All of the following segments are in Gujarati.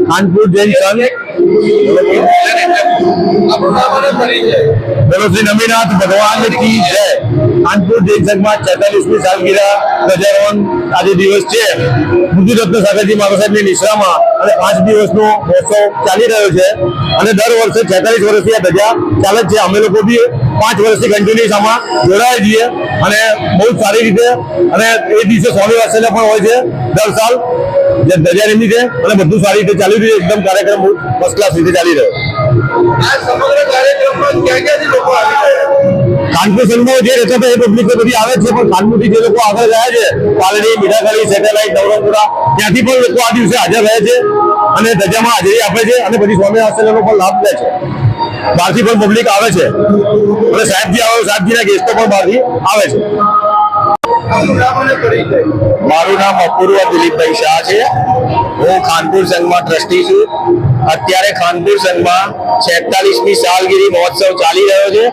खानपुर जैन संघ बोलो श्री नमीनाथ भगवान की जय। खानपुर जैन संघ में 46મી सालगिरह ધ્વજારોહણ આજે દિવસ છે। મૃત્યુરત્ન સાગરજી મહારાજ સાહેબની નિશ્રામાં અને 5 દિવસનો મહોત્સવ ચાલી રહ્યો છે અને દર વર્ષે 46 વર્ષથી આ ધજા ચાલે છે। અમે લોકો બી 5 વર્ષથી કન્ટિન્યુઅસ આમાં જોડાયા છીએ અને બહુ સારી રીતે અને એ દિવસે સ્વામી વાત્સલ્ય પણ હોય છે દર સાલ જે ધજા નિમિત્તે અને બધું સારી રીતે ચાલી રહ્યું છે। એકદમ કાર્યક્રમ ફર્સ્ટ ક્લાસ રીતે ચાલી રહ્યો। આ સમગ્ર કાર્યક્રમમાં ક્યાં ક્યાંથી લોકો આવી રહ્યા છે? કાનપુર સંઘમાં જે રહેતો હતો એ પબ્લિક બધી આવે છે, પણ કાનપુરથી જે લોકો આગળ ગયા છે પાલડી, મીઠાખડી, સેટેલાઇટ, નવરંગપુરા ત્યાંથી પણ લોકો આ દિવસે હાજર રહે છે અને ધજામાં હાજરી આપે છે અને બધી સ્વામી વાત્સલ્યનો પણ લાભ લે છે। બહારથી પણ પબ્લિક આવે છે અને સાહેબજીના ગેસ્ટો પણ બહારથી આવે છે। મારું નામ અપૂર્વ દિલીપભાઈ શાહ છે। હું ખાનપુર સંઘમાં ટ્રસ્ટી છું। અત્યારે ખાનપુર સંઘમાં 46મી સાલગીરી મહોત્સવ ચાલી રહ્યો છે,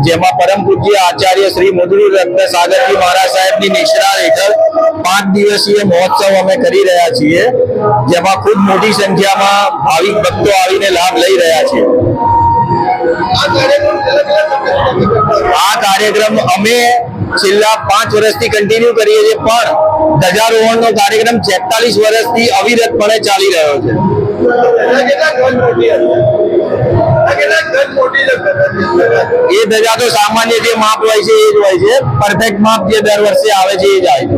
જેમાં પરમ પૂજ્ય આચાર્ય શ્રી મૃત્યુરત્ન સાગરજી મહારાજ સાહેબની નિશ્રા હેઠળ 5 દિવસીય મહોત્સવ અમે કરી રહ્યા છીએ, જેમાં ખૂબ મોટી સંખ્યામાં ભાવિક ભક્તો આવીને લાભ લઈ રહ્યા છે। આ કાર્યક્રમ અમે છેલ્લા 5 વર્ષથી કન્ટિન્યુ કરીએ છીએ, પણ ધ્વજારોહણનો કાર્યક્રમ 46 વર્ષથી અવિરતપણે ચાલી રહ્યો છે। એ ધજા તો સામાન્ય જે માપ હોય છે એ જ હોય છે, પરફેક્ટ માપ જે દર વર્ષે આવે છે એ જ આવે છે।